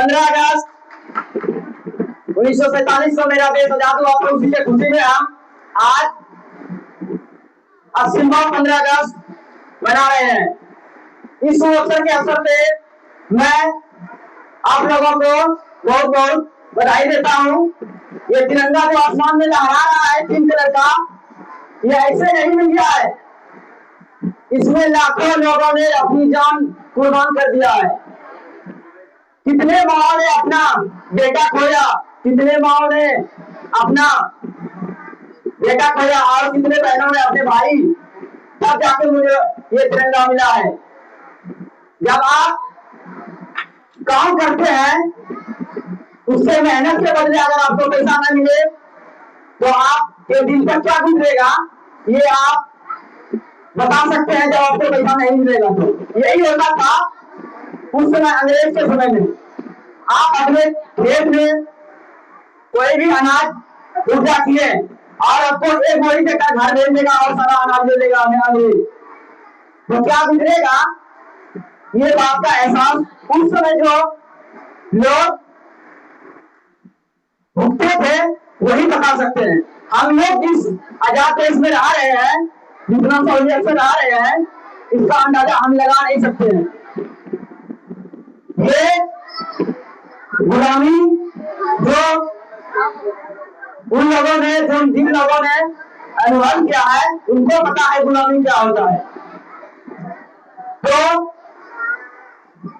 15 अगस्त 1947 को मेरा देश आजाद हुआ, तो उसी के खुशी में हम आज 80वां 15 अगस्त मना रहे हैं। इस अवसर के अवसर पे मैं आप लोगों को बहुत बहुत बधाई देता हूँ। ये तिरंगा जो आसमान में लहरा रहा है 3 कलर का, ये ऐसे नहीं मिल गया है, इसमें लाखों लोगों ने अपनी जान कुर्बान कर दिया है। कितने माओ ने अपना बेटा खोया, कितने माओ ने अपना बेटा खोया और कितने बहनों ने अपने भाई, तब जाके मुझे ये तिरंगा मिला है। जब आप काम करते हैं उससे मेहनत के बदले अगर आपको पैसा न मिले तो आपके दिल पर क्या गुजरेगा, ये आप बता सकते हैं। जब आपको पैसा नहीं मिलेगा तो यही होता था उस समय, अंग्रेज के समय में। आप अपने खेत में कोई भी अनाज उपजा किए और आपको एक बोरी देकर घर भेज देगा और सारा अनाज दे देगा अंग्रेज, तो क्या गुजरेगा, ये बात का एहसास उस समय जो लोग भुगते थे वही बता सकते हैं। हम लोग जिस आजाद देश में रह रहे हैं, जितना सहूलियत से रह रहे हैं, इसका अंदाजा हम लगा नहीं सकते हैं। ये गुलामी जो उन लोगों ने, जिन लोगों ने अनुभव किया है, उनको पता है गुलामी क्या होता है। तो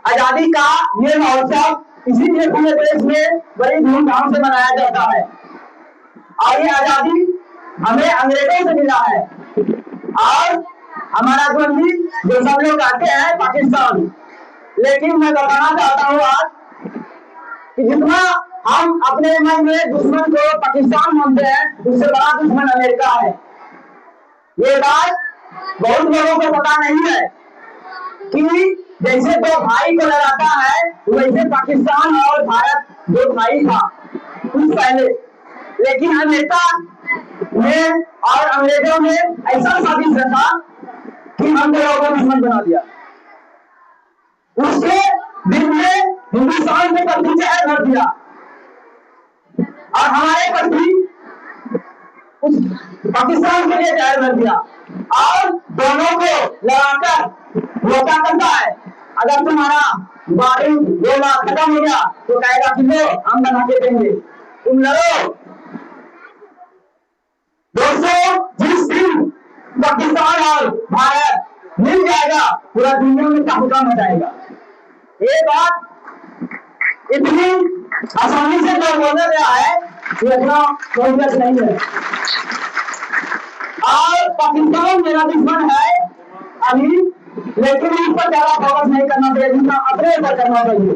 आजादी का ये महोत्सव इसीलिए पूरे देश में बड़ी धूमधाम से मनाया जाता है। और ये आजादी हमें अंग्रेजों से मिला है और हमारा दुश्मन जो सब लोग कहते हैं पाकिस्तान। लेकिन मैं बताना चाहता हूँ आज कि जितना हम अपने मन में दुश्मन को पाकिस्तान मानते हैं, उससे बड़ा दुश्मन अमेरिका है। ये बात बहुत लोगों को पता नहीं है कि जैसे दो भाई को लड़ाता है वैसे पाकिस्तान और भारत दो भाई था कुछ पहले, लेकिन अमेरिका ने और अंग्रेजों ने ऐसा साजिश रखा कि हम दोनों को दुश्मन बना दिया। उसके दिल में हिंदुस्तान के प्रति जहर भर दिया और हमारे प्रति उस पाकिस्तान के लिए जहर भर दिया और दोनों को लड़ाकर वो क्या करता है, अगर तुम्हारा बारूद गोला खत्म हो गया तो कहेगा कि लो हम बना के देंगे, तुम लड़ो। दोस्तों, जिस दिन पाकिस्तान और भारत मिल जाएगा पूरा दुनिया में तहलका मचाएगा। ये बात इतनी आसानी से जो बोला गया है ये इतना कॉम्प्लेक्स नहीं है। और पाकिस्तान मेरा दुश्मन है अभी, लेकिन इस पर ज्यादा फोकस नहीं करना चाहिए जितना अपने ऊपर करना चाहिए।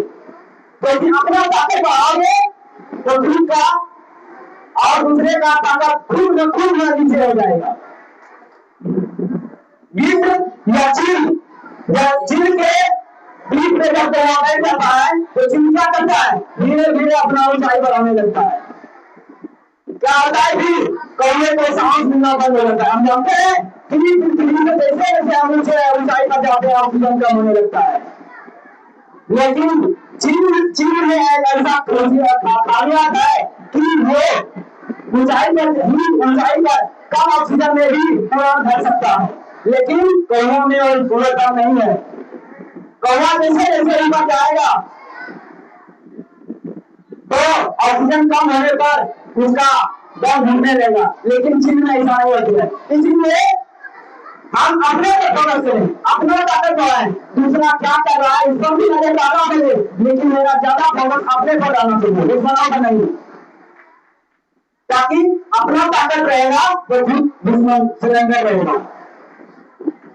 तो अपना ताकत बढ़ाओगे तो ठीक का और दूसरे का ताकत खुद नीचे हो जाएगा। गिद्ध या चील के बीच में जब तैयार करता है तो चील क्या करता है, धीरे धीरे अपना ऊंचाई बढ़ाने लगता है। क्या होता है कि कौवे को सांस मिलना बंद हो जाता है। हम जानते हैं कि पृथ्वी से जैसे जैसे हम ऊंचाई पर जाते हैं ऑक्सीजन कम होने लगता है, लेकिन चील में एक ऐसा खामियात है कि वो ऊंचाई पर कम ऑक्सीजन में भी उड़ान भर सकता है, लेकिन कौवा में और पूरा काम नहीं है। कौवा जैसे जैसे ऊपर जाएगा तो ऑक्सीजन कम होने पर उसका दम घूमने लगेगा, लेकिन चील में ऐसा नहीं होता है। इसलिए हम अपने पर फोकस करें, अपना ताकत बढ़ाएं। दूसरा क्या कर रहा है इसको भी नजर डालना चाहिए, लेकिन मेरा ज्यादा फोकस अपने पर डालना चाहिए, दूसरा पर नहीं। ताकि अपना ताकत रहेगा तो दुश्मन सरेंडर रहेगा।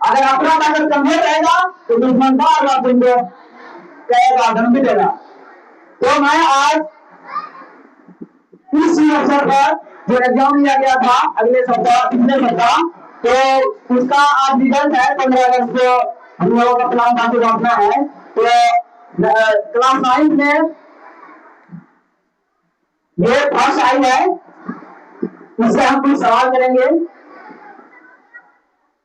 अगर अपना ताकत कमजोर रहेगा तो दुश्मन बार बार तुमको कहेगा, धमकी देगा। तो मैं आज इस अवसर पर जो एग्जाम लिया गया था अगले सप्ताह पिछले सप्ताह, तो उसका आज रिजल्ट है 15 अगस्त को हम लोगों का क्लास आगे बांटना है। तो क्लास 9 में ये फर्स्ट आई है, इससे हम कुछ सवाल करेंगे।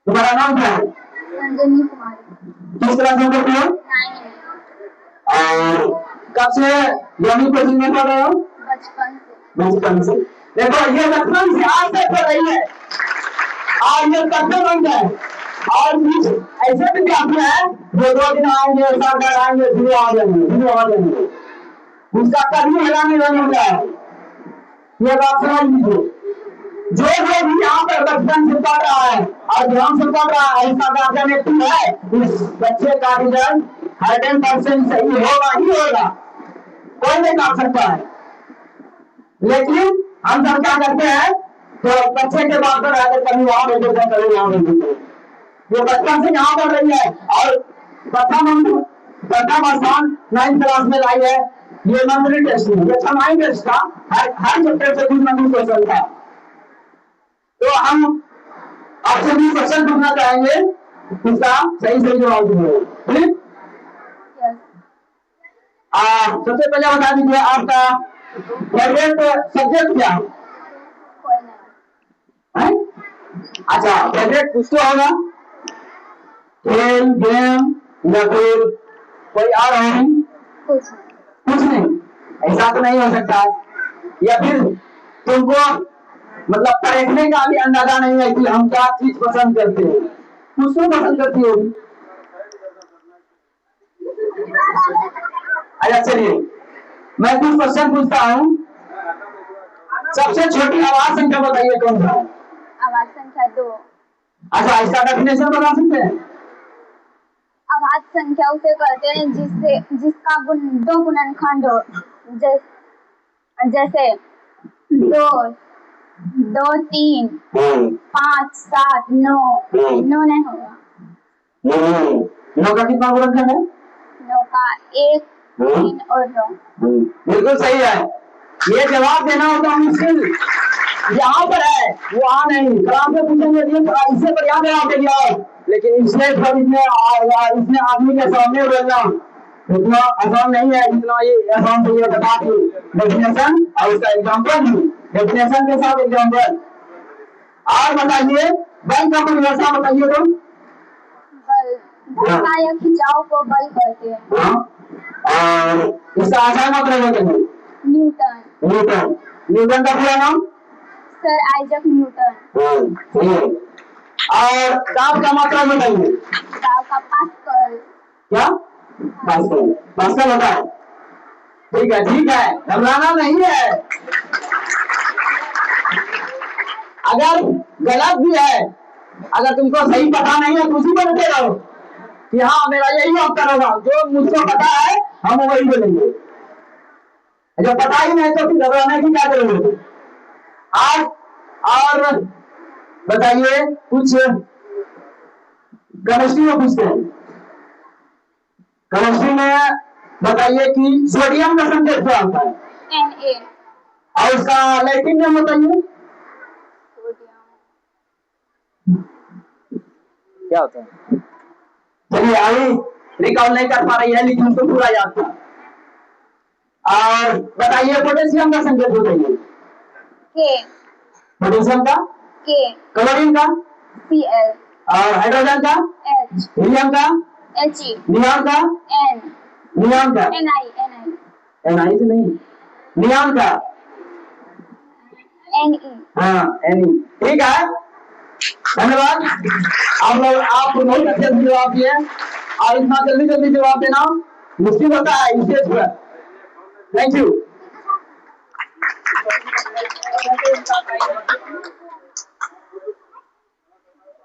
तुम्हारा नाम क्या है? अंजनी कुमारी। किस क्लास में पढ़ते हो? 9। और कब से ध्वनि कोचिंग में पढ़ रहे हो? बचपन से। देखो ये बचपन से आज तक पढ़ रही है और ये तब तक बन जाए। और ऐसे विद्यार्थी है जो 2 दिन आएंगे, साल भर आएंगे, फिर आ जाएंगे, उसका कभी हिलाने नहीं होता है। ये बात समझ लीजिए। जो भी यहाँ पर बचपन से पढ़ रहा है और ध्यान से पढ़ रहा है, ऐसा गार्जियन है, उस बच्चे का रिजल्ट 100% सही होगा ही होगा, कोई नहीं कर सकता है। लेकिन हम सब क्या करते हैं, तो बच्चे के बात पर आगे कभी वहां भेजो, कभी वहां भेजो। वो बचपन से यहाँ पढ़ रही है और प्रथम स्थान 9th क्लास में लाई है। ये मंथली टेस्ट है, ये 9 टेस्ट का हर चैप्टर से कुछ मंथली क्वेश्चन था। तो हम आपसे भी क्वेश्चन पूछना चाहेंगे, इसका सही जवाब दीजिए। ठीक, सबसे पहले बता दीजिए आपका फेवरेट सब्जेक्ट क्या है? अच्छा, फेवरेट कुछ तो होगा, खेल, गेम या फिर कोई और है? कुछ नहीं, ऐसा तो नहीं हो सकता। या फिर तुमको मतलब परखने का भी अंदाजा नहीं है कि हम क्या चीज पसंद करते हैं, कुछ तो पसंद करती होगी। अच्छा चलिए, मैं कुछ क्वेश्चन पूछता हूँ। सबसे छोटी आवाज संख्या बताइए कौन सा? आवाज संख्या 2। अच्छा, इसका डेफिनेशन बता सकते हैं? आवाज संख्या उसे कहते हैं जिसका 2 गुणनखंड हो, जैसे 2, 2, 3, 5, 7, 9। 9 नहीं होगा। 9 का कितना गुणनखंड है? 9 का 1, 3 और 9। बिल्कुल सही है। ये जवाब देना होता मुश्किल, यहाँ पर है वहाँ नहीं। क्लास में पूछेंगे इससे बढ़िया जवाब दे दिया, लेकिन इसने आदमी के सामने बोलना इतना आसान नहीं है जितना ये आसान से ये बता दी डेफिनेशन और उसका एग्जाम्पल भी, डेफिनेशन के साथ एग्जाम्पल। और बताइए बल का परिभाषा बताइए तो। बल या खिंचाव को बल कहते हैं। और इसका आसान मतलब बताइए। न्यूटन। न्यूटन, न्यूटन का पूरा नाम? Sir Isaac Newton. और ताप का मात्रा बताइए। ताप का पास्कल। क्या? पास्कल, पास्कल होता है। ठीक है, ठीक है, घबराना नहीं है। अगर गलत भी है, अगर तुमको सही पता नहीं है तो उसी पर उठे रहो कि हाँ मेरा यही उत्तर होगा, जो मुझको पता है हम वही बोलेंगे। जब पता ही नहीं तो फिर घबराने की क्या जरूरत है। आज और बताइए कुछ केमिस्ट्री में पूछते हैं। केमिस्ट्री में बताइए कि सोडियम का संकेत क्या होता है? Na। और उसका लैटिन नाम बताइए। क्या होता है? चलिए अभी रिकॉल नहीं कर पा रही है लेकिन उसको पूरा याद था। और बताइए पोटेशियम का संकेत बताइए। के। पोटेशियम का के। क्लोरीन का Cl। और हाइड्रोजन का H। हीलियम का He। नियॉन का N। नियॉन का Ni। Ni से नहीं, नियॉन का Ne। हाँ Ni। ठीक है, धन्यवाद। आप बहुत अच्छे से जवाब दिए और इतना जल्दी जल्दी जवाब देना मुश्किल होता है स्टेज पर। Thank you.